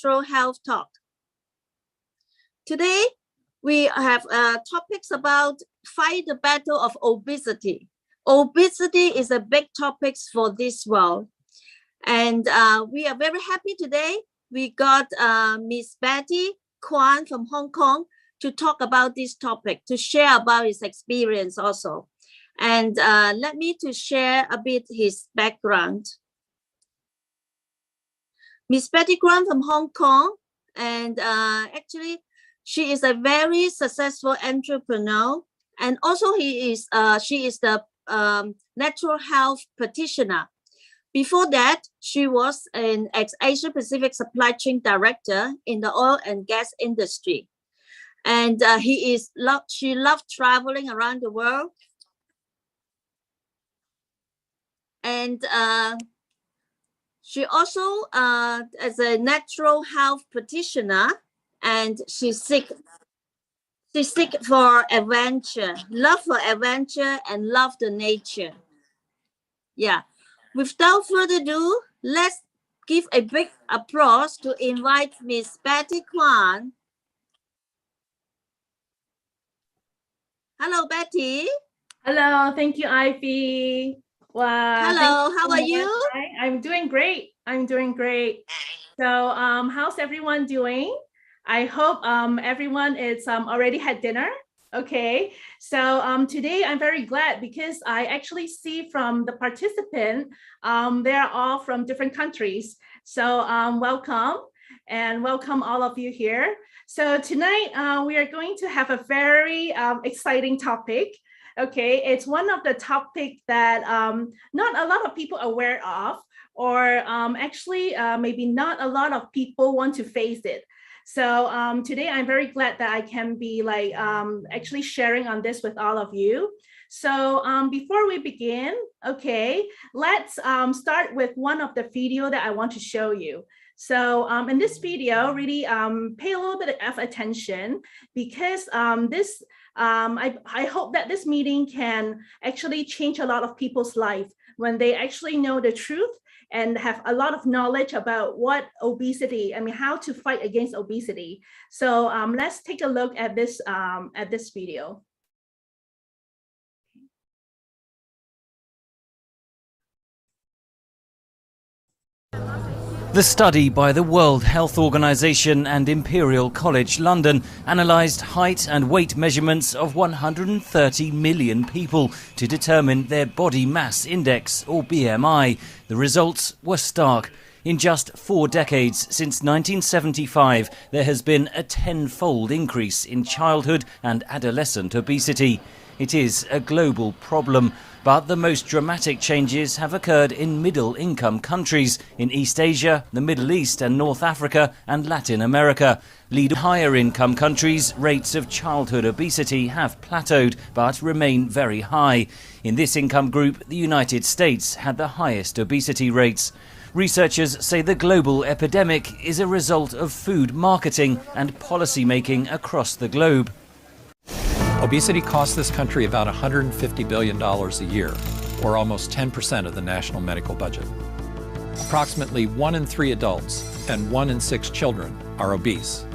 Natural Health Talk. Today, we have topics about fight the battle of obesity. Obesity is a big topic for this world. And we are very happy today. We got Miss Betty Kwan from Hong Kong to talk about this topic, to share about his experience also. And let me to share a bit his background. Miss Betty Kwan from Hong Kong, and actually, she is a very successful entrepreneur, and also she is the natural health practitioner. Before that, she was an ex-Asia Pacific supply chain director in the oil and gas industry. And she loved traveling around the world. And she also, as a natural health practitioner, and she seek for adventure, love for adventure, and love the nature. Yeah. Without further ado, let's give a big applause to invite Miss Betty Kwan. Hello, Betty. Hello, thank you, Ivy. Wow. Hello, how are you? I'm doing great. So, how's everyone doing? I hope everyone is already had dinner. Okay, so today I'm very glad because I actually see from the participant, they're all from different countries. So welcome and welcome all of you here. So tonight we are going to have a very exciting topic. Okay, it's one of the topics that not a lot of people are aware of, or actually maybe not a lot of people want to face it. So today I'm very glad that I can be actually sharing on this with all of you. So before we begin, okay, let's start with one of the video that I want to show you. So in this video, really pay a little bit of attention because I hope that this meeting can actually change a lot of people's life when they actually know the truth and have a lot of knowledge about what obesity, how to fight against obesity. So let's take a look at this video. The study by the World Health Organization and Imperial College London analysed height and weight measurements of 130 million people to determine their body mass index, or BMI. The results were stark. In just 4 decades, since 1975, there has been a tenfold increase in childhood and adolescent obesity. It is a global problem, but the most dramatic changes have occurred in middle-income countries in East Asia, the Middle East and North Africa and Latin America. Leading higher-income countries, rates of childhood obesity have plateaued but remain very high. In this income group, the United States had the highest obesity rates. Researchers say the global epidemic is a result of food marketing and policy making across the globe. Obesity costs this country about $150 billion a year, or almost 10% of the national medical budget. Approximately 1 in 3 adults and 1 in 6 children are obese.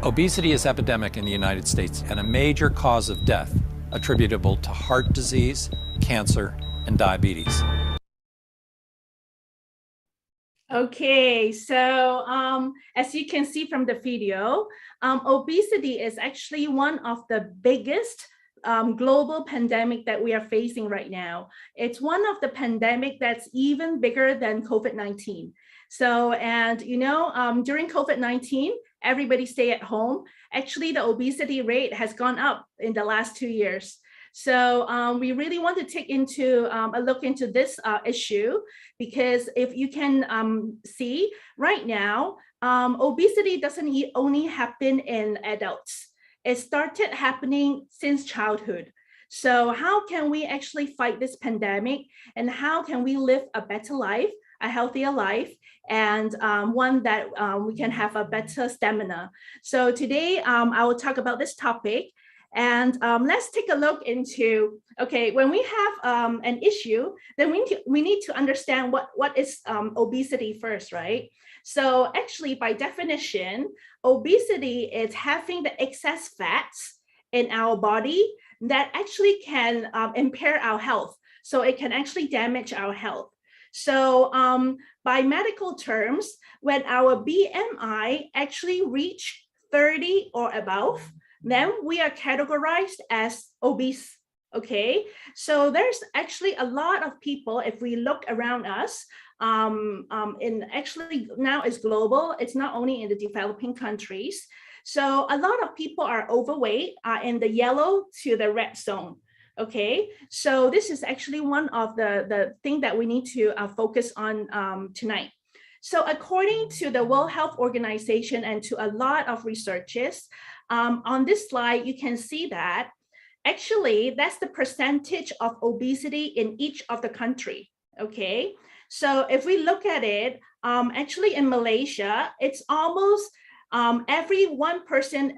Obesity is epidemic in the United States and a major cause of death, attributable to heart disease, cancer, and diabetes. Okay, so as you can see from the video, obesity is actually one of the biggest global pandemic that we are facing right now. It's one of the pandemic that's even bigger than COVID-19. So, and during COVID-19, everybody stay at home. Actually, the obesity rate has gone up in the last 2 years. So we really want to take into a look into this issue, because if you can see right now, obesity doesn't only happen in adults. It started happening since childhood. So how can we actually fight this pandemic, and how can we live a better life, a healthier life, and one that we can have a better stamina? So today I will talk about this topic. And let's take a look into, okay, when we have an issue, then we need to understand what is obesity first, right? So actually, by definition, obesity is having the excess fats in our body that actually can impair our health. So it can actually damage our health. So by medical terms, when our BMI actually reach 30 or above, then we are categorized as obese. Okay, so there's actually a lot of people, if we look around us, actually now it's global, it's not only in the developing countries. So a lot of people are overweight, in the yellow to the red zone. Okay, so this is actually one of the thing that we need to focus on tonight. So according to the World Health Organization and to a lot of researchers, on this slide, you can see that actually that's the percentage of obesity in each of the country. Okay, so if we look at it, actually in Malaysia, it's almost every one person,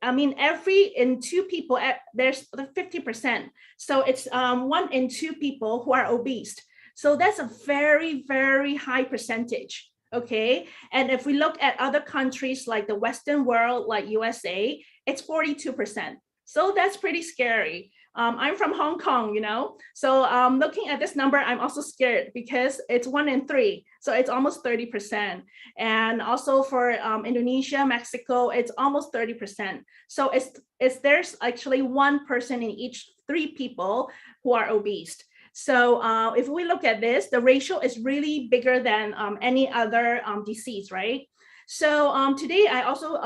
every in two people, there's 50%. So it's 1 in 2 people who are obese. So that's a very, very high percentage. Okay, and if we look at other countries like the Western world, like USA, it's 42%. So that's pretty scary. I'm from Hong Kong, so looking at this number, I'm also scared because it's 1 in 3. So it's almost 30%. And also for Indonesia, Mexico, it's almost 30%. So there's actually 1 person in each 3 people who are obese. So if we look at this, the ratio is really bigger than any other disease, right? So today I also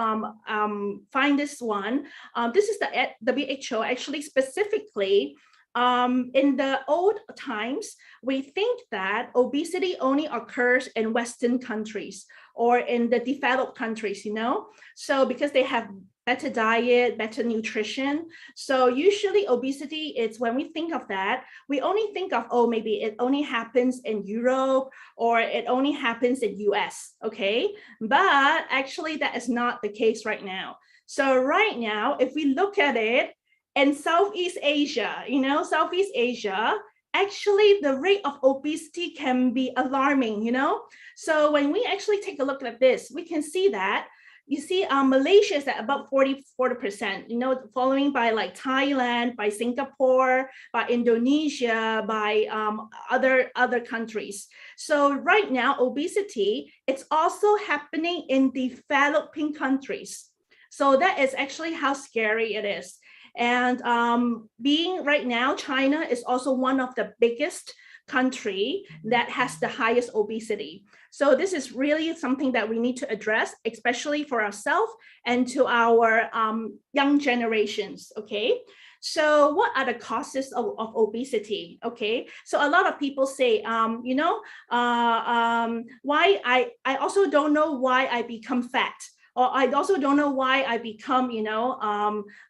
find this one. This is the WHO actually specifically. In the old times, we think that obesity only occurs in Western countries or in the developed countries, So because they have better diet, better nutrition. So usually obesity is, when we think of that, we only think of, oh, maybe it only happens in Europe or it only happens in US, okay? But actually that is not the case right now. So right now, if we look at it in Southeast Asia, Southeast Asia, actually the rate of obesity can be alarming, So when we actually take a look at this, we can see that you see Malaysia is at about 40%, following by like Thailand, by Singapore, by Indonesia, by other countries. So right now, obesity, it's also happening in developing countries. So that is actually how scary it is. And being right now, China is also one of the biggest country that has the highest obesity. So this is really something that we need to address, especially for ourselves and to our young generations, okay? So what are the causes of obesity, okay? So a lot of people say, why I also don't know why I become fat. Or I also don't know why I become,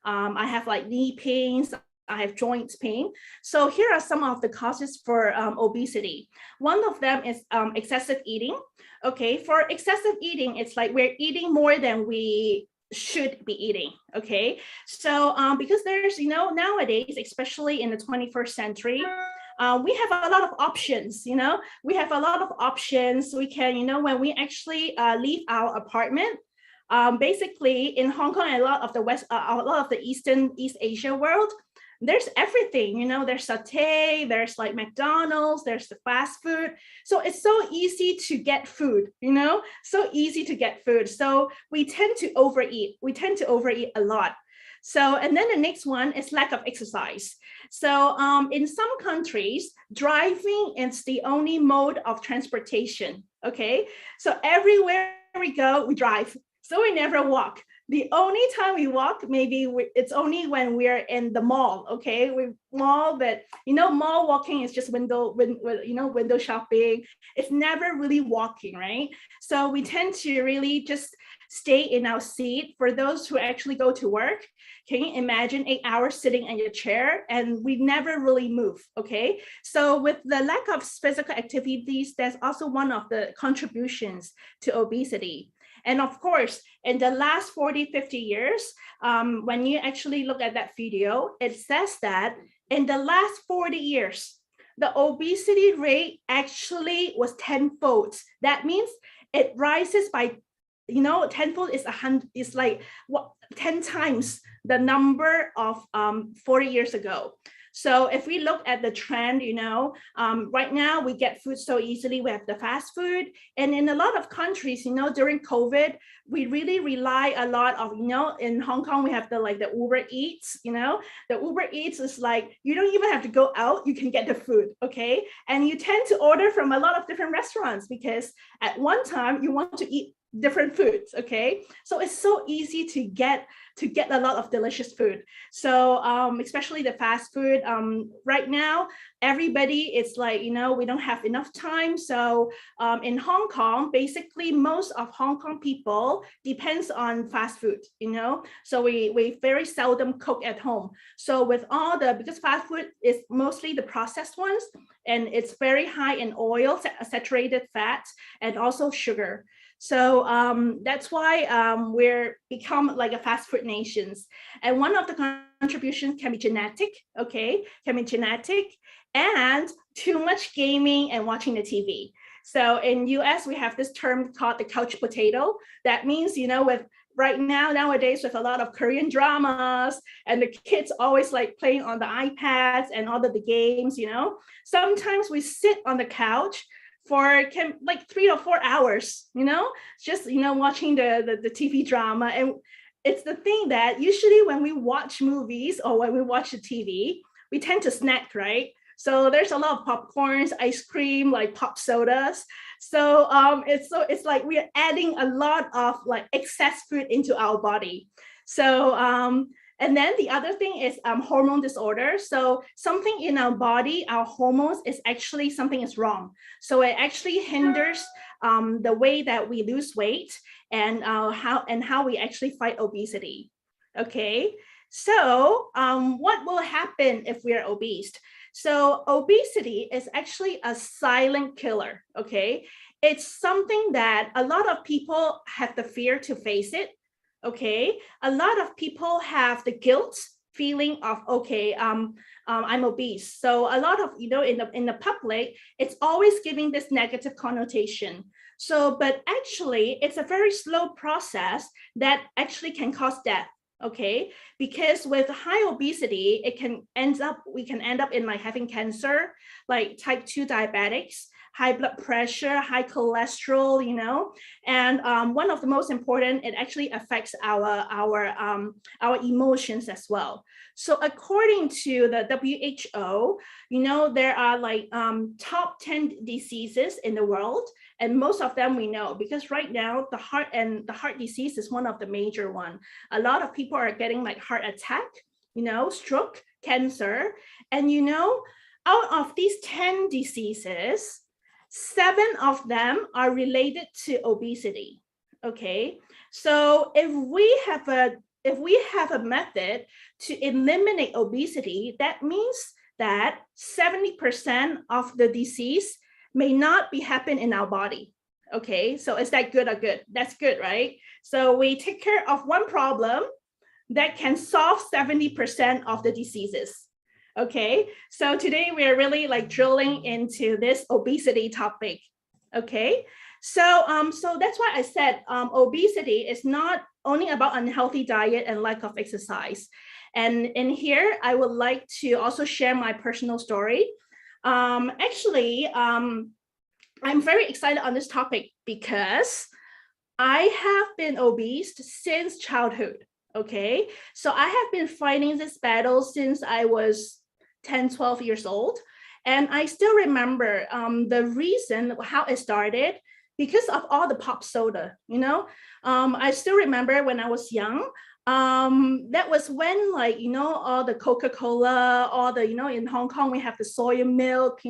I have like knee pains, I have joint pain. So here are some of the causes for obesity. One of them is excessive eating. Okay, for excessive eating, it's like we're eating more than we should be eating. Okay, so because there's, nowadays, especially in the 21st century, we have a lot of options, we have a lot of options. We can, when we actually leave our apartment, basically in Hong Kong and a lot of the East Asia world, there's everything, there's satay, there's like McDonald's, there's the fast food. So it's so easy to get food, so easy to get food. So we tend to overeat. We tend to overeat a lot. So, and then the next one is lack of exercise. So in some countries, driving is the only mode of transportation. Okay, so everywhere we go, we drive. So we never walk. The only time we walk, it's only when we're in the mall, okay? Mall walking is just window shopping. It's never really walking, right? So we tend to really just stay in our seat. For those who actually go to work, can you imagine 8 hours sitting in your chair and we never really move, okay? So with the lack of physical activities, that's also one of the contributions to obesity. And of course, in the last 40, 50 years, when you actually look at that video, it says that in the last 40 years, the obesity rate actually was 10-fold. That means it rises by, tenfold is like 10 times the number of 40 years ago. So if we look at the trend, right now we get food so easily. We have the fast food, and in a lot of countries, during COVID, we really rely a lot of, in Hong Kong we have the Uber Eats. The Uber Eats is like you don't even have to go out; you can get the food, okay? And you tend to order from a lot of different restaurants because at one time you want to eat different foods, okay? So it's so easy to get a lot of delicious food. So especially the fast food, right now everybody is like, we don't have enough time. So in Hong Kong, basically most of Hong Kong people depends on fast food, so we very seldom cook at home. So because fast food is mostly the processed ones, and it's very high in oil, saturated fats, and also sugar. So that's why we're become like a fast food nations. And one of the contributions can be genetic, and too much gaming and watching the TV. So in US, we have this term called the couch potato. That means, with right now, nowadays, with a lot of Korean dramas and the kids always like playing on the iPads and all of the games, sometimes we sit on the couch for 3 or 4 hours, just, watching the TV drama. And it's the thing that usually when we watch movies or when we watch the TV, we tend to snack, right? So there's a lot of popcorns, ice cream, like pop sodas. So it's like we're adding a lot of like excess food into our body. So and then the other thing is hormone disorder. So something in our body, our hormones, is actually something is wrong. So it actually hinders the way that we lose weight and how we actually fight obesity. Okay, so what will happen if we are obese? So obesity is actually a silent killer. Okay, it's something that a lot of people have the fear to face it. Okay, a lot of people have the guilt feeling of, I'm obese. So a lot of, in the public, it's always giving this negative connotation. So, but actually it's a very slow process that actually can cause death. Okay, because with high obesity, we can end up in like having cancer, like type 2 diabetics, high blood pressure, high cholesterol, and one of the most important, it actually affects our emotions as well. So according to the WHO, there are like top 10 diseases in the world, and most of them we know because right now the heart disease is one of the major one. A lot of people are getting like heart attack, stroke, cancer, and out of these 10 diseases, 7 of them are related to obesity. Okay, so if we have a method to eliminate obesity, that means that 70% of the disease may not be happen in our body. Okay, so is that good or good? That's good, right? So we take care of one problem that can solve 70% of the diseases. Okay, so today we are really like drilling into this obesity topic. Okay, so that's why I said obesity is not only about unhealthy diet and lack of exercise. And in here, I would like to also share my personal story. Actually, I'm very excited on this topic because I have been obese since childhood. Okay, so I have been fighting this battle since I was 10, 12 years old. And I still remember the reason how it started because of all the pop soda, I still remember when I was young, that was when like, all the Coca-Cola, all the, in Hong Kong, we have the soy milk,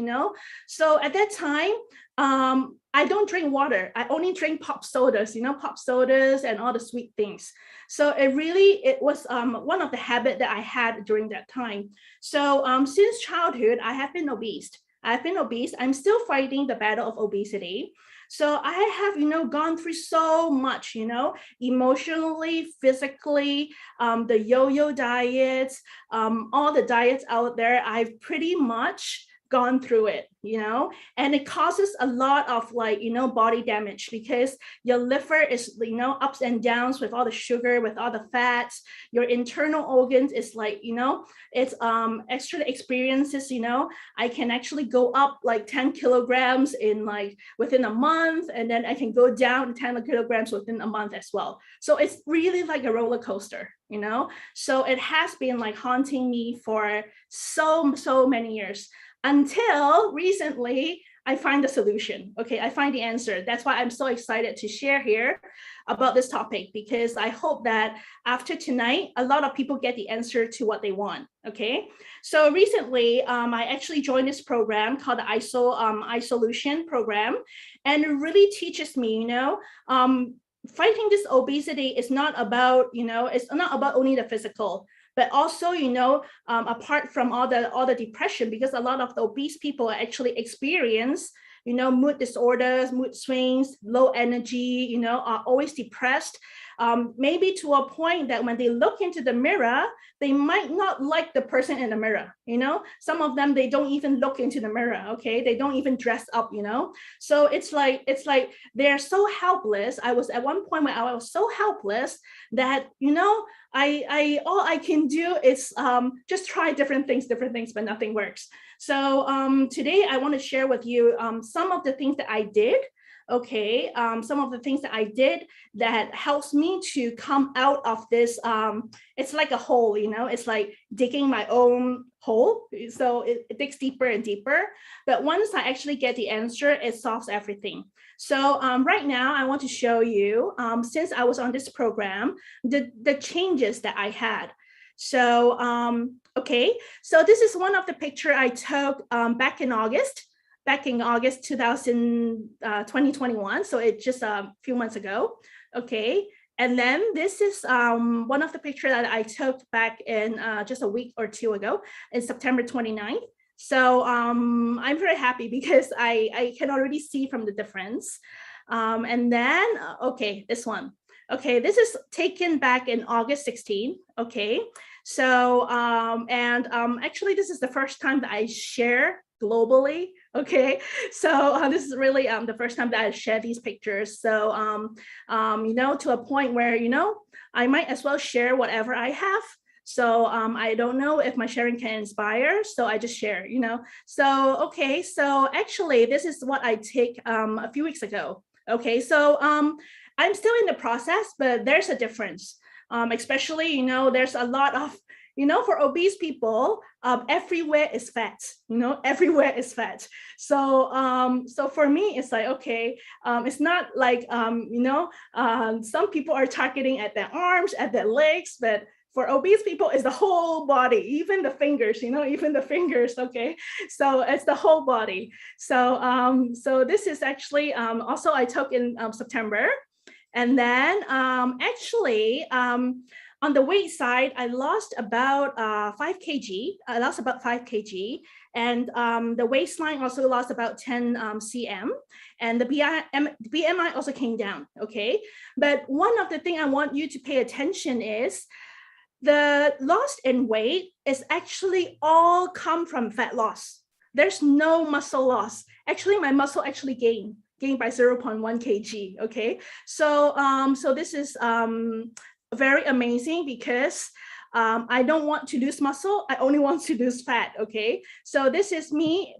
So at that time, I don't drink water. I only drink pop sodas, pop sodas and all the sweet things. So it was one of the habits that I had during that time. So since childhood, I have been obese. I'm still fighting the battle of obesity. So I have, gone through so much, emotionally, physically, the yo-yo diets, all the diets out there. I've pretty much gone through it, and it causes a lot of body damage because your liver is, ups and downs with all the sugar, with all the fats. Your internal organs is it's extra experiences, I can actually go up like 10 kilograms in within a month, and then I can go down 10 kilograms within a month as well. So it's really like a roller coaster, so it has been haunting me for so many years, until recently I find the solution. Okay, I find the answer. That's why I'm so excited to share here about this topic, because I hope that after tonight, a lot of people get the answer to what they want. Okay, so recently I actually joined this program called the iSolution program, and it really teaches me, fighting this obesity is not about, it's not about only the physical, but also, apart from all the depression, because a lot of the obese people actually experience, mood disorders, mood swings, low energy, are always depressed, maybe to a point that when they look into the mirror, they might not like the person in the mirror. Some of them, they don't even look into the mirror. Okay, they don't even dress up. So it's like they're so helpless. I was at one point where I was so helpless that I all I can do is just try different things, but nothing works. So today I want to share with you some of the things that I did. Okay, some of the things that I did that helps me to come out of this. It's like a hole, it's like digging my own hole. So it digs deeper and deeper. But once I actually get the answer, it solves everything. So right now, I want to show you, since I was on this program, the changes that I had. So, okay, so this is one of the picture I took back in August 2021. So it's just a few months ago. Okay. And then this is one of the pictures that I took back in just a week or two ago in September 29th. So I'm very happy because I can already see from the difference. And then, okay, this one. Okay, this is taken back in August 16. Okay, so actually this is the first time that I share globally. Okay, so this is really the first time that I share these pictures. So to a point where I might as well share whatever I have. So I don't know if my sharing can inspire, so I just share. So okay, so actually this is what I take a few weeks ago. Okay, so I'm still in the process, but there's a difference. Especially there's a lot of for obese people, everywhere is fat, everywhere is fat. So, so for me, it's like, okay, it's not like, some people are targeting at their arms, at their legs, but for obese people, it's the whole body, even the fingers, even the fingers. Okay, so it's the whole body. So, so this is actually also I took in September, and then actually. On the weight side, I lost about 5 kg. I lost about 5 kg. And the waistline also lost about 10 cm. And the BMI also came down, okay? But one of the things I want you to pay attention is the loss in weight is actually all come from fat loss. There's no muscle loss. Actually, my muscle actually gained by 0.1 kg, okay? So, so this is very amazing because I don't want to lose muscle. I only want to lose fat. Okay. So this is me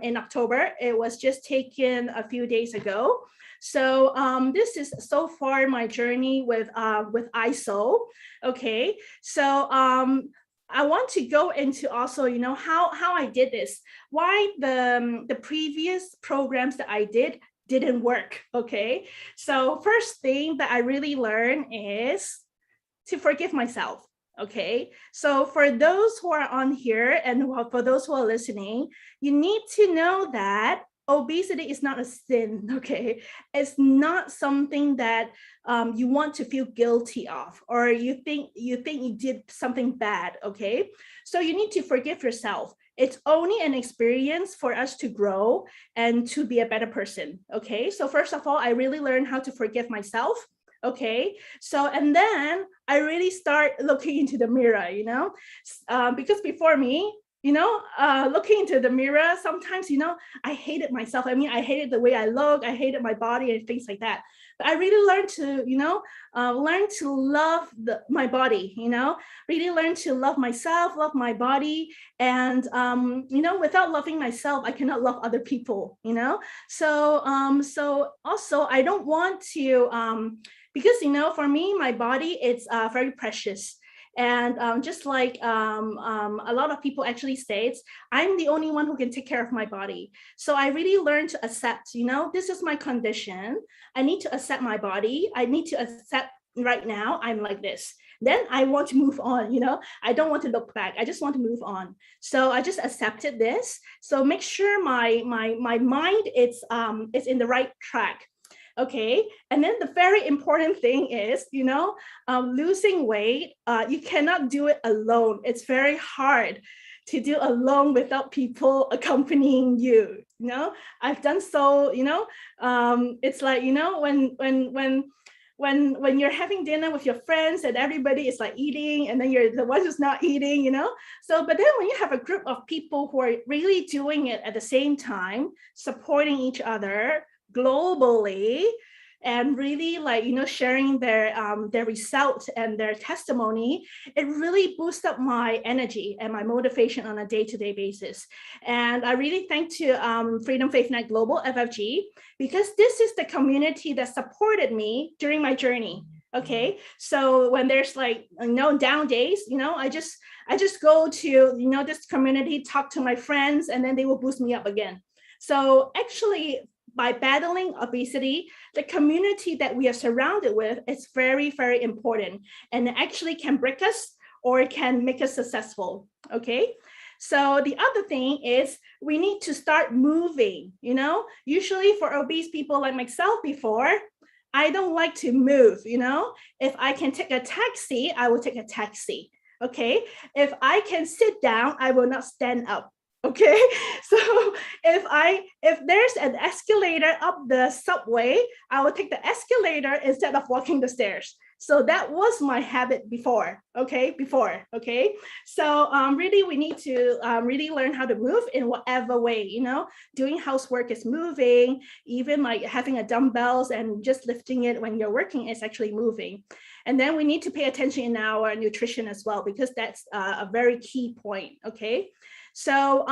in October. It was just taken a few days ago. So this is so far my journey with ISO. Okay. So I want to go into also, how I did this, why the previous programs that I didn't work. Okay. So first thing that I really learned is to forgive myself. Okay, so for those who are on here and for those who are listening, you need to know that obesity is not a sin. Okay, it's not something that you want to feel guilty of, or you think you did something bad. Okay, so you need to forgive yourself. It's only an experience for us to grow and to be a better person. Okay, so first of all, I really learned how to forgive myself. Okay, so and then I really start looking into the mirror, because before me, looking into the mirror, sometimes, I hated myself. I mean, I hated the way I look. I hated my body and things like that. But I really learned to, learn to love my body, really learn to love myself, love my body. And, without loving myself, I cannot love other people, So also, I don't want to, because, for me, my body, it's very precious. And just like a lot of people actually states, I'm the only one who can take care of my body. So I really learned to accept, this is my condition. I need to accept my body. I need to accept right now I'm like this. Then I want to move on, I don't want to look back. I just want to move on. So I just accepted this. So make sure my mind is in the right track. Okay, and then the very important thing is, losing weight, you cannot do it alone. It's very hard to do alone without people accompanying you. I've done so, it's like, when you're having dinner with your friends and everybody is like eating and then you're the one who's not eating, So, but then when you have a group of people who are really doing it at the same time, supporting each other globally, and really sharing their results and their testimony, it really boosts up my energy and my motivation on a day-to-day basis. And I really thank to Freedom Faith Net Global, FFG, because this is the community that supported me during my journey. Okay, so when there's down days, I just go to this community, talk to my friends, and then they will boost me up again. So actually, by battling obesity, the community that we are surrounded with is very, very important, and it actually can break us or it can make us successful. Okay. So the other thing is we need to start moving, usually for obese people like myself before, I don't like to move, if I can take a taxi, I will take a taxi. Okay. If I can sit down, I will not stand up. Okay, so if there's an escalator up the subway, I will take the escalator instead of walking the stairs. So that was my habit before. Okay. So really, we need to really learn how to move in whatever way. Doing housework is moving. Even like having a dumbbells and just lifting it when you're working is actually moving. And then we need to pay attention in our nutrition as well, because that's a very key point. Okay. So,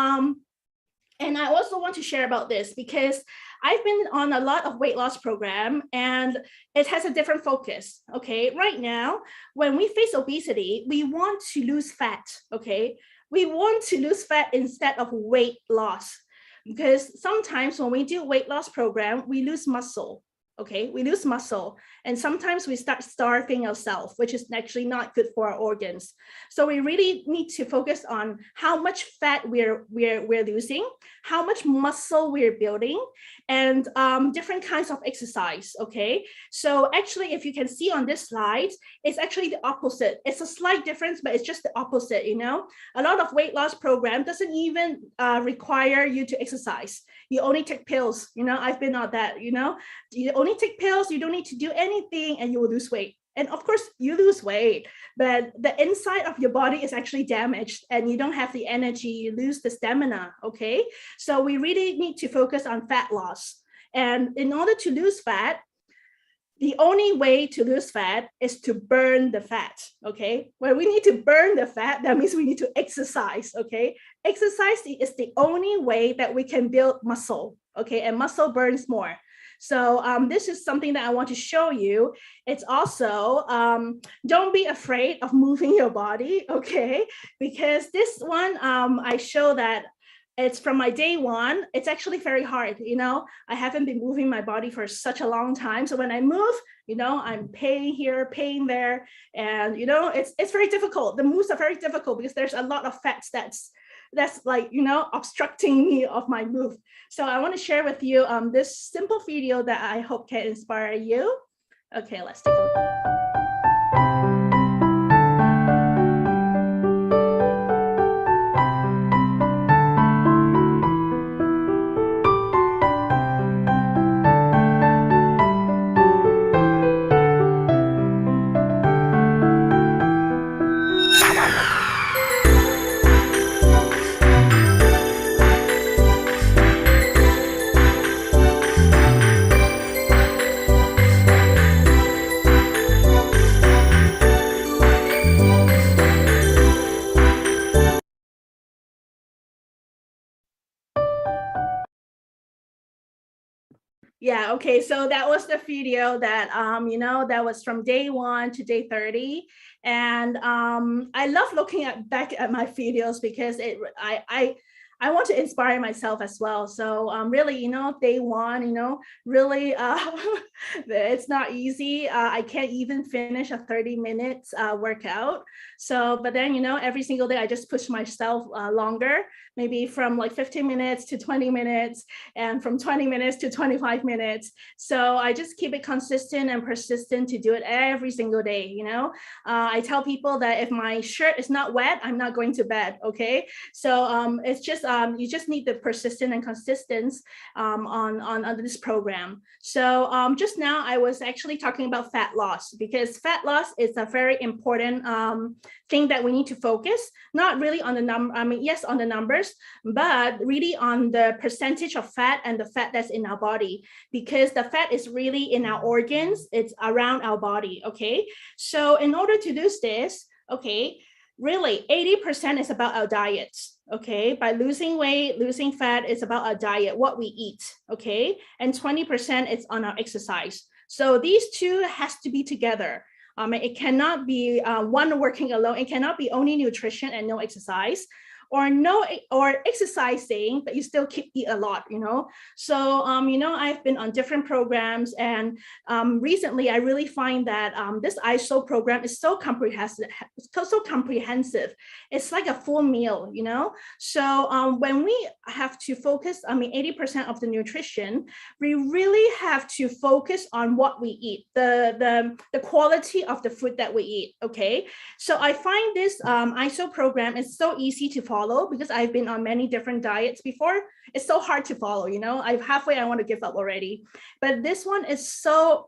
and I also want to share about this because I've been on a lot of weight loss program and it has a different focus. Okay. Right now, when we face obesity, we want to lose fat. Okay. We want to lose fat instead of weight loss, because sometimes when we do weight loss program, we lose muscle. Okay, we lose muscle, and sometimes we start starving ourselves, which is actually not good for our organs. So we really need to focus on how much fat we're losing, how much muscle we're building, and different kinds of exercise. Okay, so actually, if you can see on this slide, it's actually the opposite. It's a slight difference, but it's just the opposite. A lot of weight loss program doesn't even require you to exercise. You only take pills. I've been on that. You only take pills, you don't need to do anything, and you will lose weight. And of course, you lose weight, but the inside of your body is actually damaged and you don't have the energy, you lose the stamina. Okay, so we really need to focus on fat loss. And in order to lose fat, the only way to lose fat is to burn the fat. Okay, when we need to burn the fat, that means we need to exercise. Okay, exercise is the only way that we can build muscle. Okay, and muscle burns more. So this is something that I want to show you. It's also, don't be afraid of moving your body, okay? Because this one, I show that it's from my day one. It's actually very hard, I haven't been moving my body for such a long time. So when I move, I'm pain here, pain there. And, it's very difficult. The moves are very difficult because there's a lot of fats that's like, obstructing me of my move. So I want to share with you this simple video that I hope can inspire you. Okay, let's take a look. Yeah, okay. So that was the video that that was from day 1 to day 30. And I love looking back at my videos because I want to inspire myself as well. So really, day 1, really it's not easy. I can't even finish a 30 minutes workout. So, but then, every single day I just push myself longer, maybe from like 15 minutes to 20 minutes and from 20 minutes to 25 minutes. So I just keep it consistent and persistent to do it every single day. I tell people that if my shirt is not wet, I'm not going to bed. Okay. So it's just, you just need the persistence and consistency on this program. So just now I was actually talking about fat loss, because fat loss is a very important thing that we need to focus, not really on the number, yes, on the numbers, but really on the percentage of fat and the fat that's in our body, because the fat is really in our organs, it's around our body. Okay. So in order to do this, okay, really 80% is about our diet. Okay, by losing weight, losing fat is about our diet, what we eat. Okay, and 20% is on our exercise. So these two has to be together. It cannot be one working alone. It cannot be only nutrition and no exercise, or exercising, but you still eat a lot, So, I've been on different programs, and recently I really find that this ISO program is so comprehensive, It's like a full meal, So when we have to focus, 80% of the nutrition, we really have to focus on what we eat, the quality of the food that we eat. Okay, so I find this ISO program is so easy to follow, because I've been on many different diets before. It's so hard to follow, I want to give up already. But this one is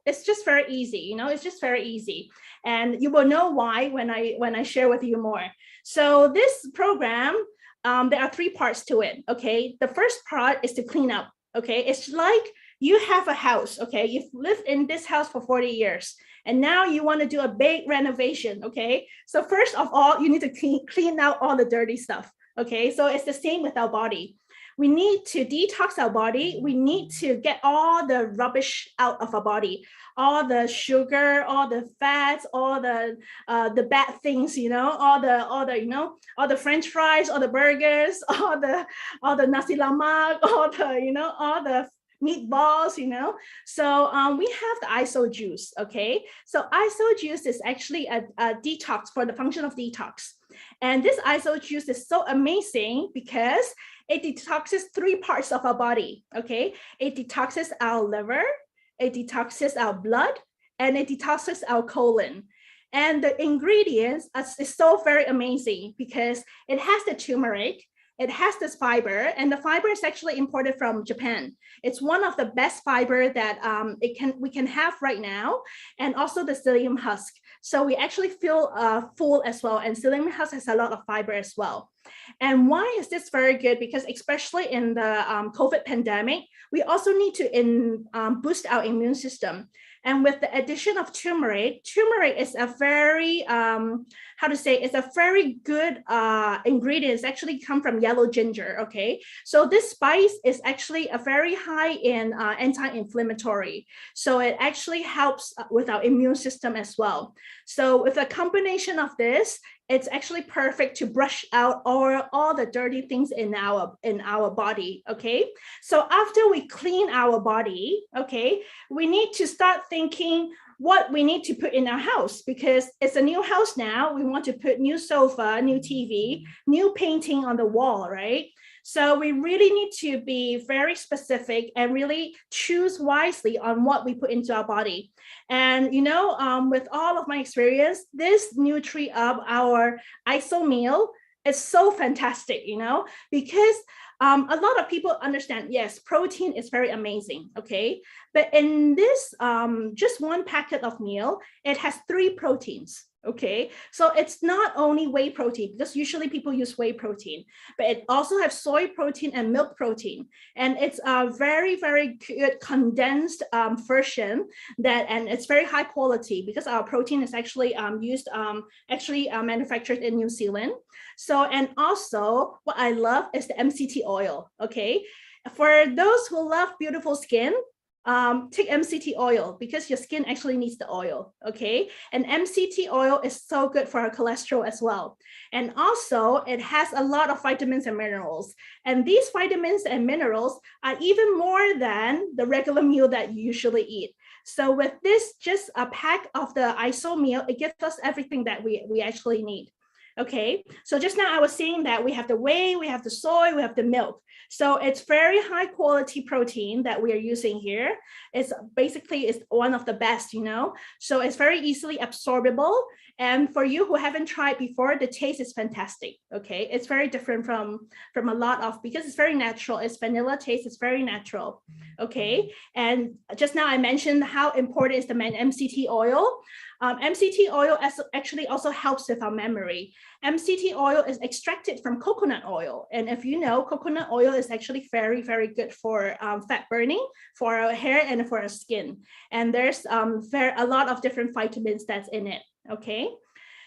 it's just very easy, it's just very easy. And you will know why when I share with you more. So this program, there are 3 parts to it. Okay, the first part is to clean up. Okay, it's like you have a house. Okay, you've lived in this house for 40 years. And now you want to do a big renovation. Okay, so first of all, you need to clean out all the dirty stuff. Okay, so it's the same with our body. We need to detox our body. We need to get all the rubbish out of our body, all the sugar, all the fats, all the bad things, all the French fries, all the burgers, all the nasi lemak, all the meatballs, So we have the ISO juice. Okay, so ISO juice is actually a detox, for the function of detox. And this ISO juice is so amazing because it detoxes 3 parts of our body. Okay, it detoxes our liver, it detoxes our blood, and it detoxes our colon. And the ingredients is so very amazing because it has the turmeric, it has this fiber, and the fiber is actually imported from Japan. It's one of the best fiber that we can have right now, and also the psyllium husk. So we actually feel full as well, and psyllium husk has a lot of fiber as well. And why is this very good? Because especially in the COVID pandemic, we also need to boost our immune system. And with the addition of turmeric is a very, it's a very good ingredient. It's actually come from yellow ginger, okay? So this spice is actually a very high in anti-inflammatory. So it actually helps with our immune system as well. So with a combination of this, it's actually perfect to brush out all the dirty things in our body. Okay, so after we clean our body, okay, we need to start thinking what we need to put in our house, because it's a new house now. We want to put new sofa, new TV, new painting on the wall, right? So we really need to be very specific and really choose wisely on what we put into our body. And, with all of my experience, this Nutri-Up, our ISO meal, is so fantastic, because a lot of people understand, yes, protein is very amazing, okay? But in this just one packet of meal, it has 3 proteins. Okay, so it's not only whey protein, because usually people use whey protein, but it also has soy protein and milk protein. And it's a very, very good condensed version and it's very high quality, because our protein is actually manufactured in New Zealand. So, and also what I love is the MCT oil. Okay, for those who love beautiful skin, take MCT oil because your skin actually needs the oil, okay? And MCT oil is so good for our cholesterol as well. And also it has a lot of vitamins and minerals. And these vitamins and minerals are even more than the regular meal that you usually eat. So with this, just a pack of the ISO meal, it gives us everything that we actually need. Okay, so just now I was saying that we have the whey, we have the soy, we have the milk. So it's very high quality protein that we are using here. It's basically is one of the best, you know, so it's very easily absorbable. And for you who haven't tried before, the taste is fantastic. Okay, it's very different from a lot of, because it's very natural. It's vanilla taste, it's very natural. Okay, and just now I mentioned how important is the MCT oil. MCT oil actually also helps with our memory. MCT oil is extracted from coconut oil. And if you know, coconut oil is actually very, very good for fat burning, for our hair and for our skin. And there's a lot of different vitamins that's in it, okay?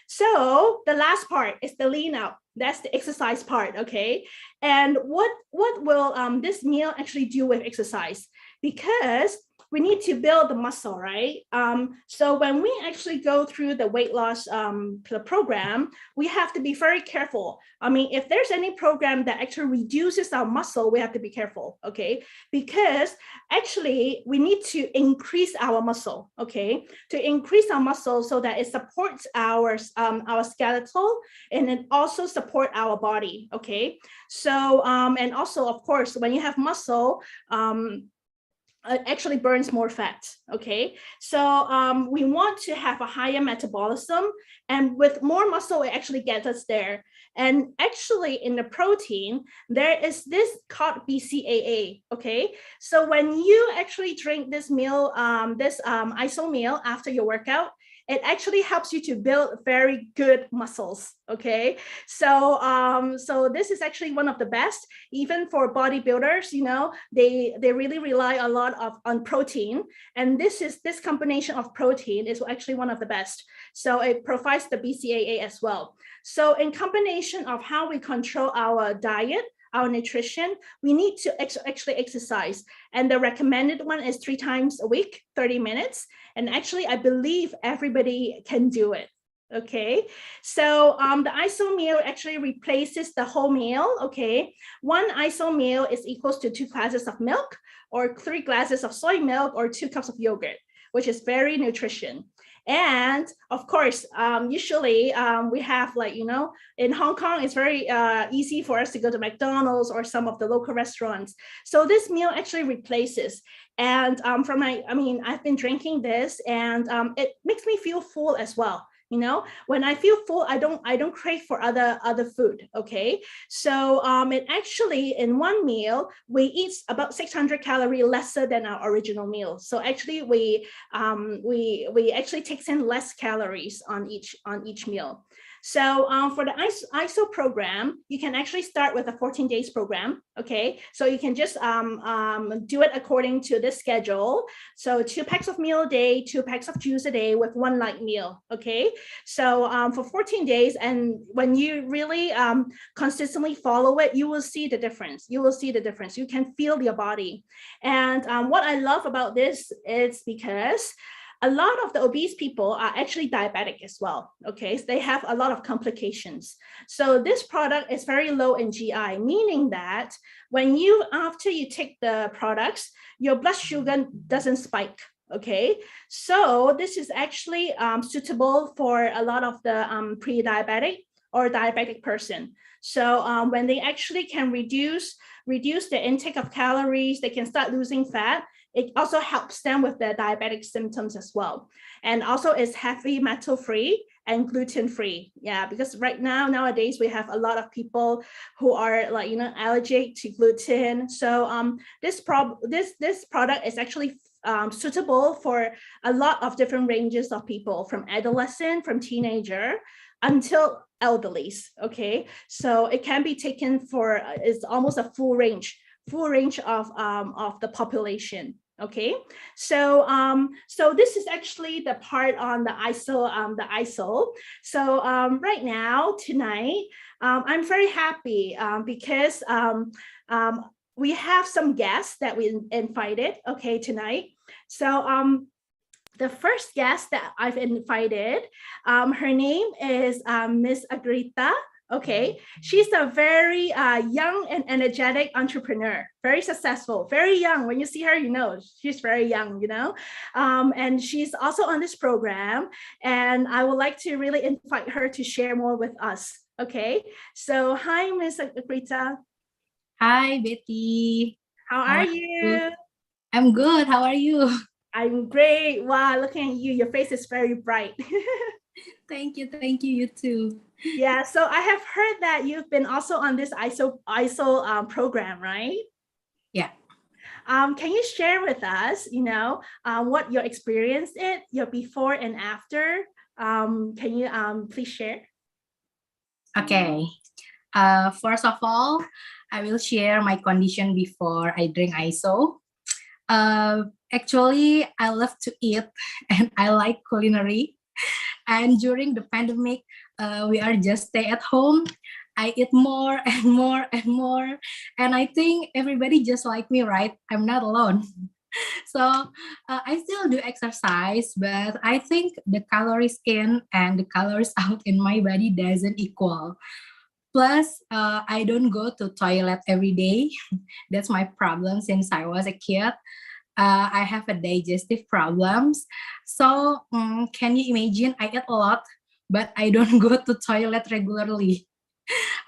So the last part is the lean out. That's the exercise part, okay? And what will this meal actually do with exercise? Because we need to build the muscle, right? So when we actually go through the weight loss program, we have to be very careful. I mean, if there's any program that actually reduces our muscle, we have to be careful, okay? Because actually we need to increase our muscle, okay? To increase our muscle so that it supports our skeletal and it also support our body, okay? So, and also of course, when you have muscle, it actually burns more fat, okay? So we want to have a higher metabolism, and with more muscle, it actually gets us there. And actually in the protein, there is this called BCAA, okay? So when you actually drink this meal, this ISO meal after your workout, it actually helps you to build very good muscles, okay? So so this is actually one of the best, even for bodybuilders, you know, they really rely a lot on protein, and this combination of protein is actually one of the best. So it provides the BCAA as well. So in combination of how we control our diet, our nutrition, we need to actually exercise. And the recommended one is 3 times a week, 30 minutes. And actually, I believe everybody can do it. Okay, so the ISO meal actually replaces the whole meal. Okay, 1 ISO meal is equals to 2 glasses of milk, or 3 glasses of soy milk, or 2 cups of yogurt, which is very nutrition. And of course, usually we have, like, you know, in Hong Kong, it's very easy for us to go to McDonald's or some of the local restaurants. So this meal actually replaces. And I've been drinking this, and it makes me feel full as well. You know, when I feel full, I don't crave for other food. Okay, so it actually, in one meal, we eat about 600 calories lesser than our original meal. So actually, we actually takes in less calories on each meal. So for the ISO program, you can actually start with a 14 days program. Okay, so you can just do it according to this schedule. So 2 packs of meal a day, 2 packs of juice a day with 1 light meal. Okay, so for 14 days, and when you really consistently follow it, you will see the difference. You will see the difference. You can feel your body. And what I love about this is because a lot of the obese people are actually diabetic as well. Okay, so they have a lot of complications. So this product is very low in GI, meaning that when after you take the products, your blood sugar doesn't spike. Okay, so this is actually suitable for a lot of the pre-diabetic or diabetic person. So when they actually can reduce the intake of calories, they can start losing fat. It also helps them with their diabetic symptoms as well. And also it's heavy metal free and gluten free. Yeah, because nowadays we have a lot of people who are, like, you know, allergic to gluten. So this product is actually suitable for a lot of different ranges of people, from adolescent, from teenager, until elderlies. Okay, so it can be taken for it's almost a full range of the population. Okay, so so this is actually the part on the ISO. So right now, tonight, I'm very happy because we have some guests that we invited, okay, tonight. So the first guest that I've invited, her name is Miss Agrita. Okay, she's a very young and energetic entrepreneur, very successful, very young. When you see her, you know she's very young, you know, and she's also on this program. And I would like to really invite her to share more with us. Okay, so hi, Miss Agrita. Hi, Betty. How are you? I'm good. How are you? I'm great. Wow, looking at you, your face is very bright. Thank you. Thank you. You too. Yeah, so I have heard that you've been also on this ISO program, right? Yeah. Can you share with us, you know, what your experience is, your before and after? Can you please share? Okay. First of all, I will share my condition before I drink ISO. Actually, I love to eat and I like culinary. And during the pandemic, we are just stay at home. I eat more and more and more. And I think everybody just like me, right? I'm not alone. So I still do exercise, but I think the calories in and the calories out in my body doesn't equal. Plus, I don't go to toilet every day. That's my problem since I was a kid. I have a digestive problems. So can you imagine? I eat a lot, but I don't go to toilet regularly.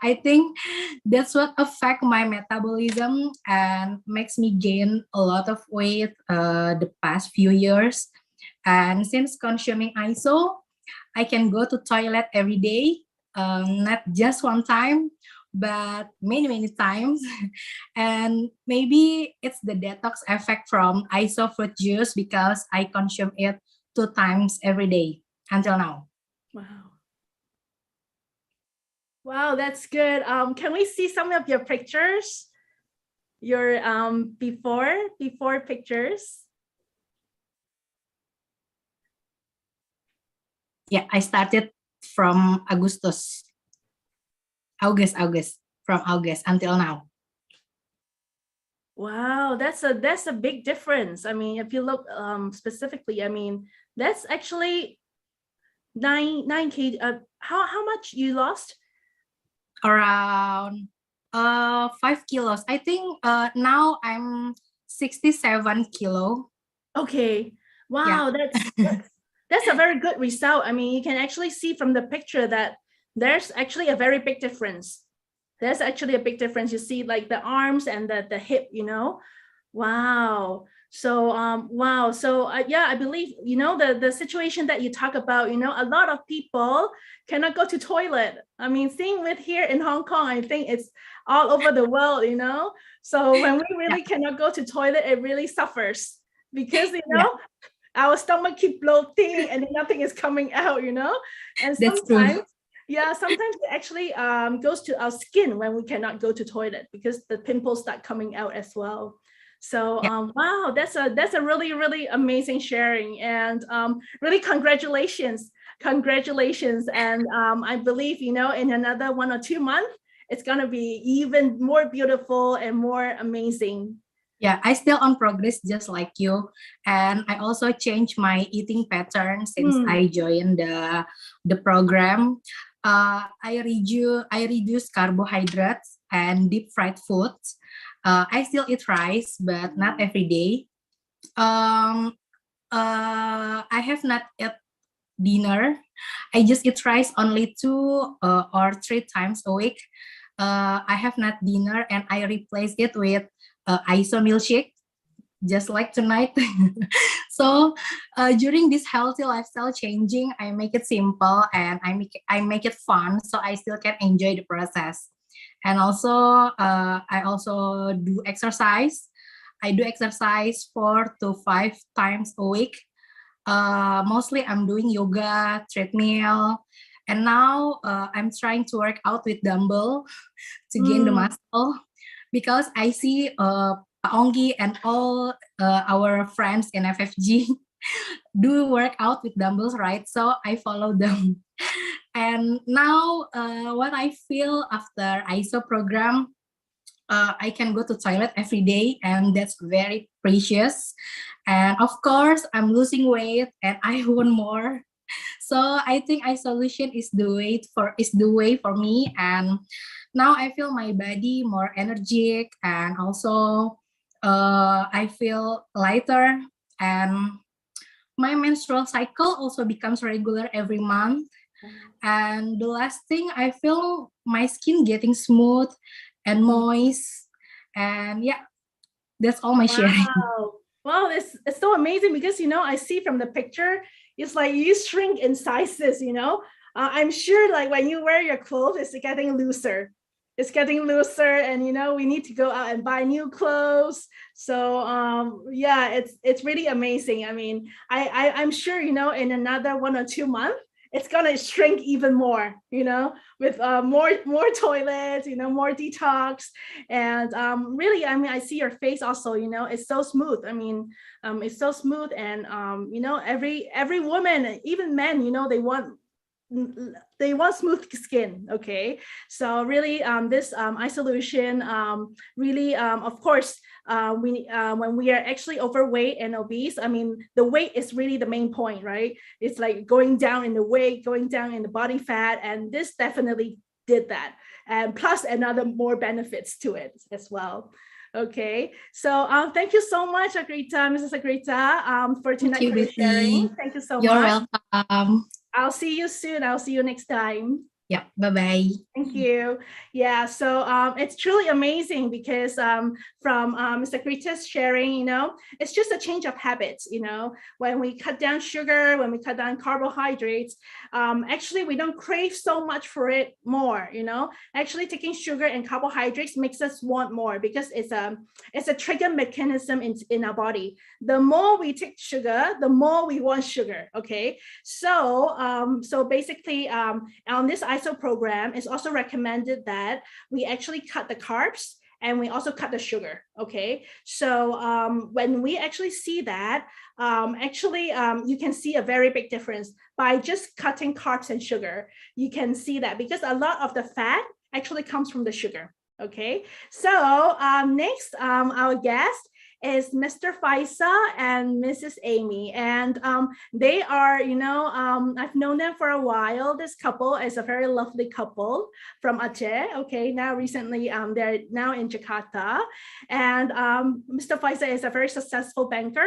I think that's what affect my metabolism and makes me gain a lot of weight the past few years. And since consuming ISO, I can go to toilet every day, not just one time, but many times. And maybe it's the detox effect from ISO fruit juice because I consume it 2 times every day until now. Wow. Wow, that's good. Can we see some of your pictures? Your before pictures? Yeah, I started from August from August until now. Wow, that's a big difference. I mean, if you look specifically, I mean, that's actually 9 kg. How much you lost? Around 5 kilos. I think now I'm 67 kilo. Okay. Wow, Yeah. that's a very good result. I mean, you can actually see from the picture that there's actually a very big difference. There's actually a big difference. You see like the arms and the hip, you know. Wow. So wow. So yeah, I believe, you know, the situation that you talk about, you know, a lot of people cannot go to toilet. I mean, same with here in Hong Kong, I think it's all over the world, you know. So when we really cannot go to toilet, it really suffers because, you know, our stomach keep bloating and nothing is coming out, you know. And That's true. yeah, sometimes it actually goes to our skin when we cannot go to toilet because the pimples start coming out as well. So wow, that's a really amazing sharing, and really congratulations. And I believe, you know, in another 1 or 2 months it's gonna be even more beautiful and more amazing. Yeah, I still on progress just like you, and I also changed my eating pattern since I joined the program. I reduce carbohydrates and deep fried foods. I still eat rice, but not every day. I have not eat dinner. I just eat rice only 2 or 3 times a week. I have not dinner and I replace it with ISO milkshake, just like tonight. So during this healthy lifestyle changing, I make it simple and I make it fun, so I still can enjoy the process. And also I also do exercise. I do exercise 4 to 5 times a week. Mostly I'm doing yoga, treadmill, and now I'm trying to work out with dumbbell to gain the muscle, because I see Pak Onggi and all our friends in FFG do work out with dumbbells, right? So I follow them. And now what I feel after ISO program, I can go to toilet every day, and that's very precious. And of course, I'm losing weight, and I want more. So I think isolation is the way for me. And now I feel my body more energetic, and also I feel lighter, and my menstrual cycle also becomes regular every month. And the last thing, I feel my skin getting smooth and moist. And yeah, that's all my sharing. Wow. Wow, it's so amazing because, I see from the picture, it's like you shrink in sizes, I'm sure like when you wear your clothes, it's getting looser. It's getting looser and, we need to go out and buy new clothes. So, yeah, it's really amazing. I mean, I'm sure, in another 1 or 2 months, it's gonna shrink even more, with more toilets, more detox, and really, I mean, I see your face also, it's so smooth. I mean, it's so smooth, and every woman, even men, they want smooth skin. Okay, so really this isolation really of course when we are actually overweight and obese, I mean the weight is really the main point, right? It's like going down in the weight, going down in the body fat, and this definitely did that, and plus another more benefits to it as well. Okay, so thank you so much, Agrita, Mrs. Agrita, for tonight, Thank you, for sharing. Betty. Thank you so You're much. welcome. I'll see you soon. I'll see you next time. Yeah, bye-bye. Thank you. Yeah, so it's truly amazing because from Mr. Grita's sharing, it's just a change of habits, when we cut down sugar, when we cut down carbohydrates, actually we don't crave so much for it more, actually taking sugar and carbohydrates makes us want more because it's a trigger mechanism in our body. The more we take sugar, the more we want sugar, okay? So, so basically on this ISO program, it's also recommended that we actually cut the carbs and we also cut the sugar. Okay, so when we actually see that, you can see a very big difference by just cutting carbs and sugar. You can see that because a lot of the fat actually comes from the sugar. Okay, so next, our guest is Mr. Faisal and Mrs. Amy, and they are, I've known them for a while. This couple is a very lovely couple from Aceh. Okay, now recently they're now in Jakarta, and Mr. Faisal is a very successful banker,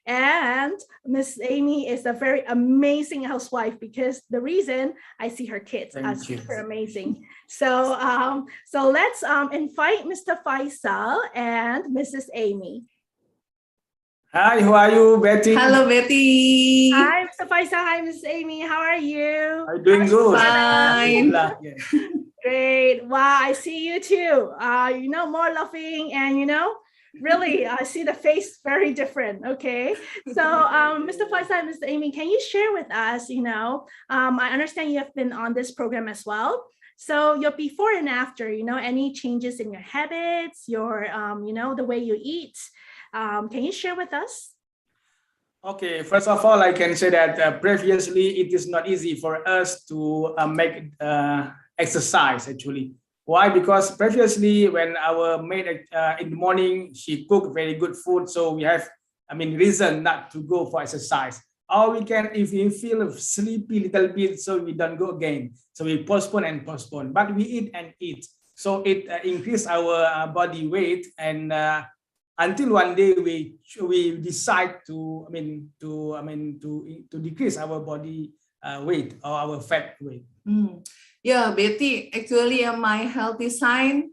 and Miss Amy is a very amazing housewife because the reason I see her kids are super amazing. So so let's invite Mr. Faisal and Mrs. Amy. Hi, how are you, Betty? Hello, Betty. Hi, Mr. Faisal. Hi, Miss Amy. How are you? I'm doing good. Fine. Great. Wow, I see you too. More laughing and, really, I see the face very different. Okay. So, Mr. Faisal and Miss Amy, can you share with us, I understand you have been on this program as well. So your before and after, any changes in your habits, your, the way you eat, can you share with us? Okay, first of all, I can say that previously it is not easy for us to make exercise actually. Why? Because previously when our maid in the morning, she cooked very good food. So we have, reason not to go for exercise. Or we can, if we feel sleepy little bit, so we don't go again. So we postpone and postpone, but we eat and eat. So it increase our body weight, and until one day we decide to decrease our body weight or our fat weight. Yeah, Betty, actually my healthy sign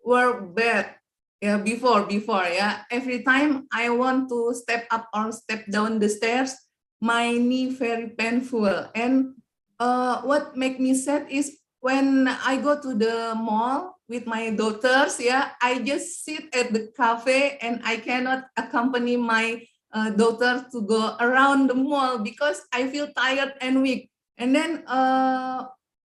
were bad. Yeah, before, yeah. Every time I want to step up or step down the stairs, my knee very painful. And what make me sad is when I go to the mall with my daughters, yeah, I just sit at the cafe and I cannot accompany my daughter to go around the mall because I feel tired and weak. And then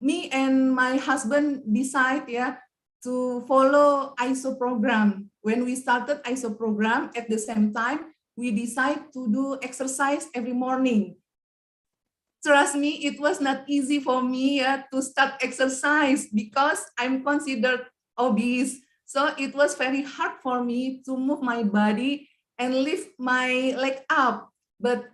me and my husband decide, yeah, to follow ISO program. When we started ISO program, at the same time, we decide to do exercise every morning. Trust me, it was not easy for me to start exercise because I'm considered obese. So it was very hard for me to move my body and lift my leg up. But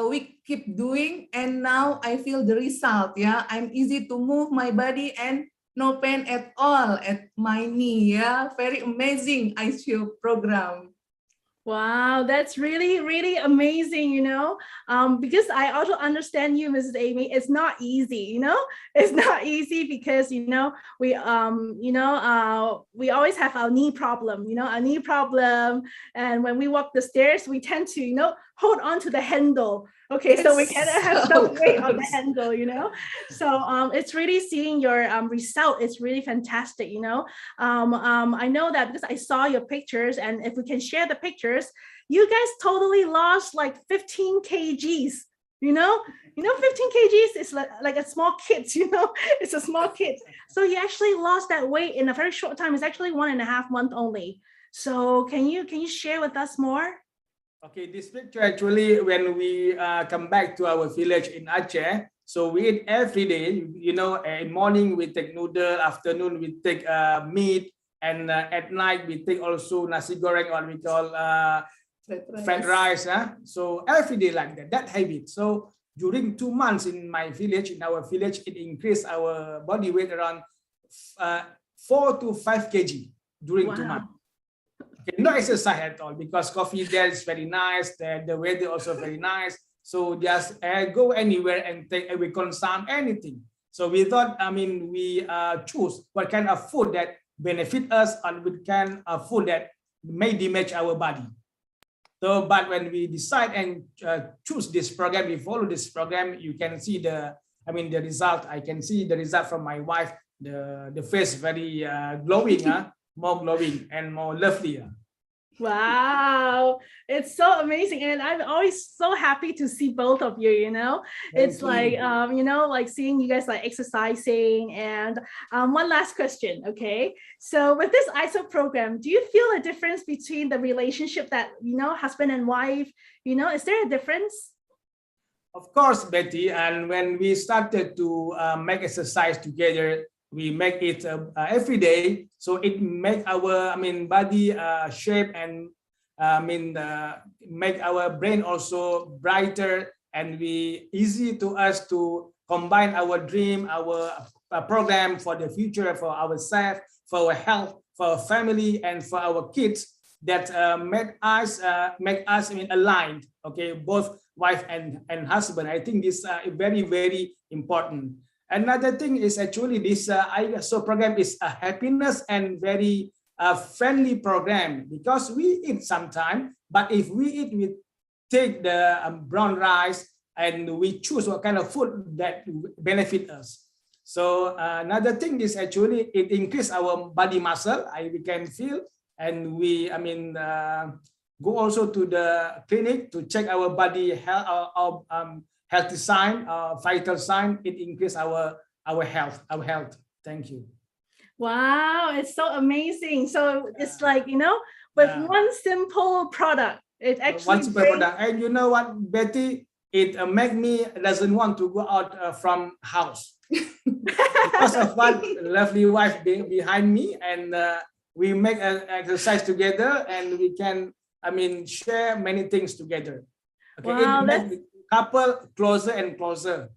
we keep doing, and now I feel the result. Yeah, I'm easy to move my body and no pain at all at my knee. Yeah, very amazing ICU program. Wow, that's really, really amazing, you know, because I also understand you, Mrs. Amy. It's not easy, you know, it's not easy because, you know, we always have our knee problem, you know, a knee problem. And when we walk the stairs, we tend to, you know, hold on to the handle. Okay, so we cannot have some weight on the handle, you know. So it's really seeing your result. It's really fantastic, you know. I know that because I saw your pictures, and if we can share the pictures, you guys totally lost like 15 kgs. You know, 15 kgs is like a small kid. You know, it's a small kid. So you actually lost that weight in a very short time. It's actually 1.5 months only. So can you share with us more? Okay, this picture actually, when we come back to our village in Aceh, so we eat every day. You know, in morning we take noodle, afternoon we take meat, and at night we take also nasi goreng, or we call fried rice. So every day like that, that habit. So during 2 months in my village, in our village, it increased our body weight around 4 to 5 kg during 2 months. Okay, no exercise at all, because coffee there is very nice, the weather also very nice. So just go anywhere and we consume anything. So we thought, I mean, we choose what kind of food that benefit us, and what kind of food that may damage our body. So, but when we decide and choose this program, we follow this program, you can see the result. I can see the result from my wife. The face very glowing, more glowing and more lovely. Wow, it's so amazing, and I'm always so happy to see both of you. You know, it's like you know, like seeing you guys like exercising. And one last question, okay? So with this ISO program, do you feel a difference between the relationship that, you know, husband and wife? You know, is there a difference? Of course, Betty. And when we started to make exercise together, we make it every day, so it make our body shape, and make our brain also brighter, and we easy to us to combine our dream, our program for the future, for ourselves, for our health, for our family, and for our kids, that make us aligned. Okay, both wife and husband. I think this is very, very important. Another thing is actually this ISO program is a happiness and very friendly program, because we eat sometime, but if we eat, we take the brown rice, and we choose what kind of food that benefit us. So another thing is actually it increase our body muscle. We can feel, and we go also to the clinic to check our body health, healthy sign, vital sign. It increase our health. Thank you. Wow, it's so amazing. So it's like, you know, with one simple product, it actually one simple product. And you know what, Betty, it make me doesn't want to go out from house because of one lovely wife behind me, and we make an exercise together, and we can share many things together. Okay, wow, couple closer and closer.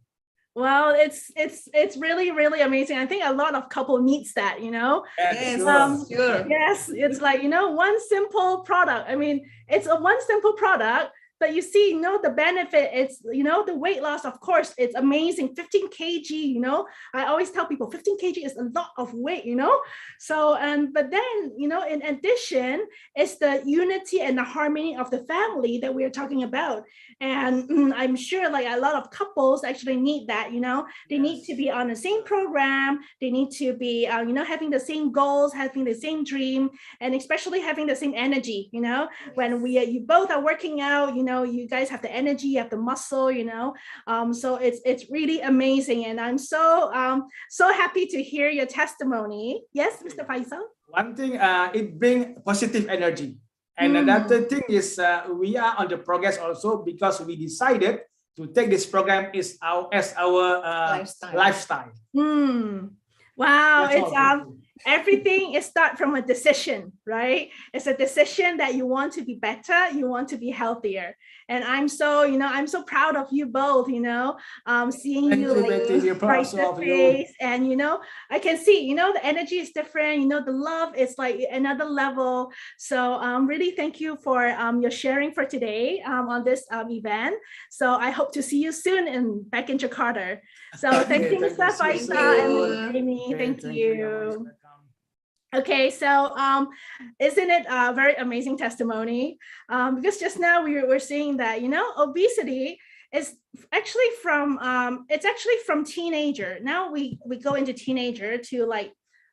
Well, it's really, really amazing. I think a lot of couple needs that, you know. Yes, sure. Yes, it's like, you know, one simple product. I mean, it's a one simple product, but you see, you know, the benefit, it's, you know, the weight loss, of course, it's amazing. 15 kg, you know, I always tell people 15 kg is a lot of weight, you know. So, but then, you know, in addition, it's the unity and the harmony of the family that we're talking about. And I'm sure like a lot of couples actually need that, you know, they need to be on the same program. They need to be, you know, having the same goals, having the same dream, and especially having the same energy, you know, when you both are working out, you know, you guys have the energy, you have the muscle, you know. So it's really amazing. And I'm so happy to hear your testimony. Yes, Mr. Faisal? One thing, it brings positive energy. And another thing is we are on the progress also, because we decided to take this program as our lifestyle. Wow, everything is start from a decision, right? It's a decision that you want to be better, you want to be healthier. And I'm so, I'm so proud of you both, seeing Thank you you, like Betty. We're proud bright of you. face, and I can see, the energy is different, the love is like another level. So really thank you for your sharing for today on this event. So I hope to see you soon back in Jakarta. So thank you, Mr. See Faisal you and soon. Ms. Amy. Okay, Thank thank you. you. Okay, so isn't it a very amazing testimony? Because just now we were saying that, obesity is actually from, it's actually from teenager. Now we go into teenager to like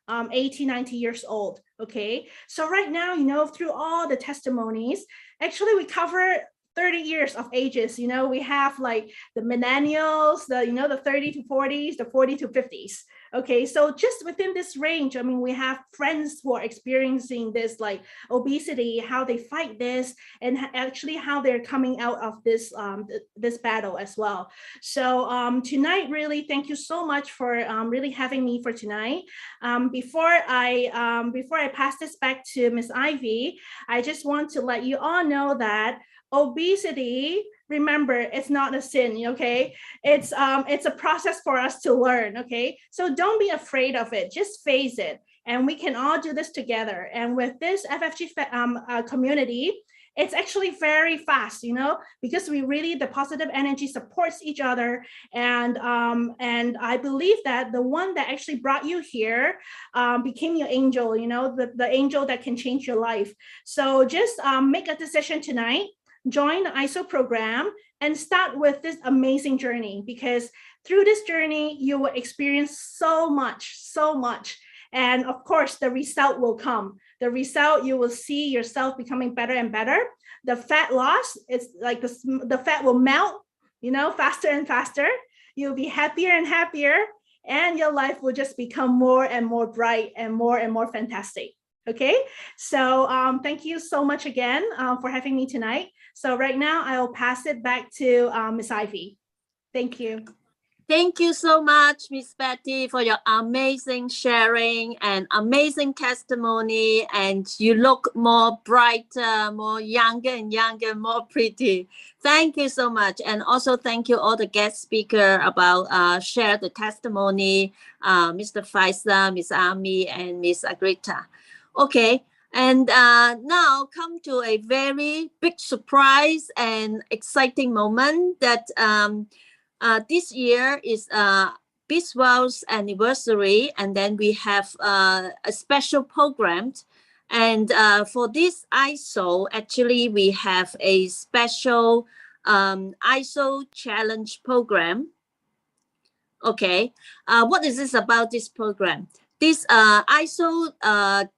80, 90 years old, okay? So right now, through all the testimonies, actually we cover 30 years of ages. We have like the millennials, the 30 to 40s, the 40 to 50s. Okay, so just within this range, I mean, we have friends who are experiencing this like obesity, how they fight this, and actually how they're coming out of this this battle as well. So tonight, really, thank you so much for really having me for tonight. Before I pass this back to Ms. Ivy, I just want to let you all know that obesity, remember, it's not a sin, okay? It's a process for us to learn, okay? So don't be afraid of it, just face it. And we can all do this together. And with this FFG community, it's actually very fast, because the positive energy supports each other. And I believe that the one that actually brought you here became your angel, the angel that can change your life. So just make a decision tonight, join the ISO program, and start with this amazing journey, because through this journey, you will experience so much. And of course, the result will come. The result, you will see yourself becoming better and better. The fat loss, it's like the fat will melt, faster and faster. You'll be happier and happier, and your life will just become more and more bright and more fantastic. Okay, so thank you so much again for having me tonight. So right now, I will pass it back to Ms. Ivy. Thank you. Thank you so much, Miss Betty, for your amazing sharing and amazing testimony. And you look more brighter, more younger and younger, more pretty. Thank you so much. And also thank you all the guest speaker about share the testimony, Mr. Faisal, Miss Ami, and Miss Agrita. Okay. And now come to a very big surprise and exciting moment that this year is Obese World's anniversary, and then we have a special program. And for this ISO, actually, we have a special ISO challenge program. Okay, what is this about this program? This ISO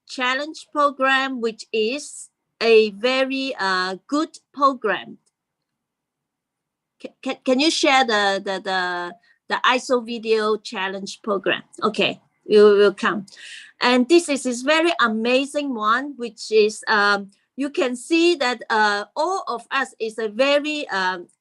challenge program, which is a very good program. Can you share the ISO video challenge program? Okay, you will come. And this is this very amazing one, which is you can see that all of us is a very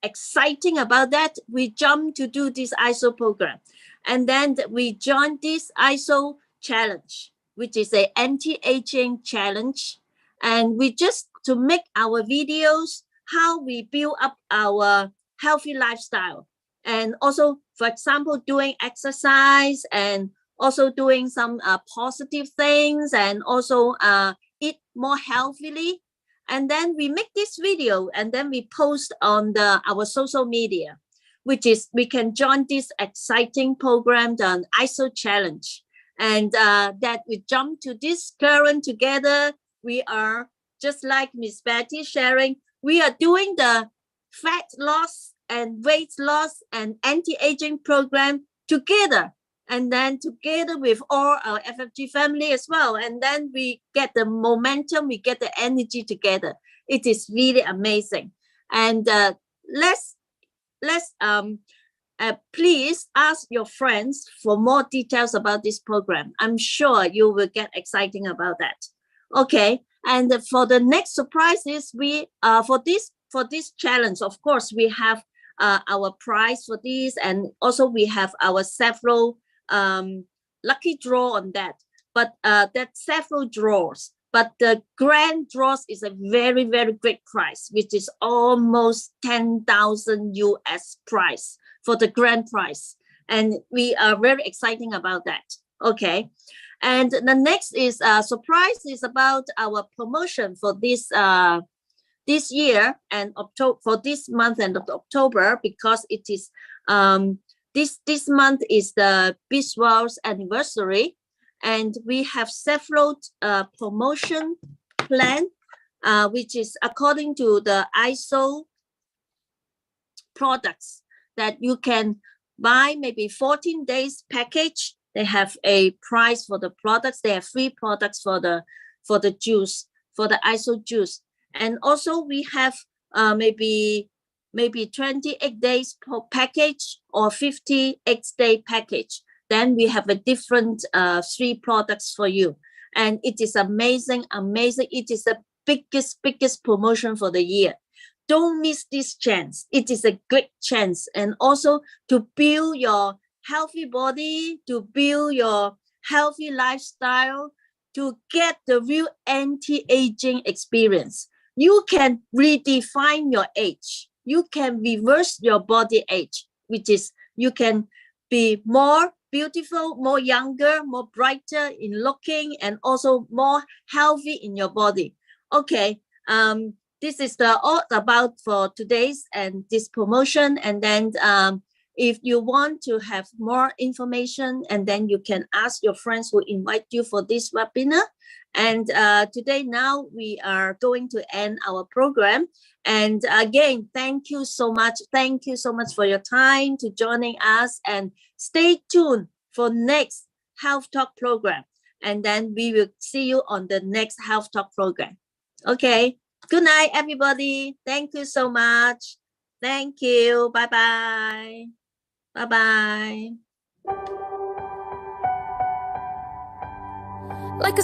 exciting about that. We jump to do this ISO program, and then we join this ISO challenge, which is a anti-aging challenge, and we just to make our videos how we build up our healthy lifestyle, and also, for example, doing exercise, and also doing some positive things, and also eat more healthily. And then we make this video, and then we post on our social media, which is we can join this exciting program, the ISO challenge, and that we jump to this current together. We are just like Miss Betty sharing. We are doing the fat loss and weight loss and anti-aging program together, and then together with all our FFG family as well. And then we get the momentum, we get the energy together. It is really amazing. And let's please ask your friends for more details about this program. I'm sure you will get exciting about that. Okay, and for the next surprises, we for this challenge, of course, we have our prize for this, and also we have our several lucky draw on that. but there's several draws. But the grand draws is a very, very great prize, which is almost 10,000 US prize for the grand prize. And we are very exciting about that. Okay. And the next is surprise is about our promotion for this year and October, for this month and October, because it is this month is the Beast World's anniversary, and we have several promotion plan, which is according to the ISO products that you can buy maybe 14 days package. They have a price for the products. They have free products for the juice, for the ISO juice. And also we have maybe 28 days per package or 58-day package. Then we have a different 3 products for you. And it is amazing. It is the biggest promotion for the year. Don't miss this chance. It is a great chance. And also to build your healthy body, to build your healthy lifestyle, to get the real anti-aging experience. You can redefine your age. You can reverse your body age, which is you can be more beautiful, more younger, more brighter in looking, and also more healthy in your body. Okay, this is all about for today's and this promotion. And then if you want to have more information, and then you can ask your friends who invite you for this webinar. And today now we are going to end our program. And again, thank you so much. Thank you so much for your time to joining us, and stay tuned for next Health Talk program. And then we will see you on the next Health Talk program. Okay. Good night, everybody. Thank you so much. Thank you. Bye-bye. Bye-bye. Like a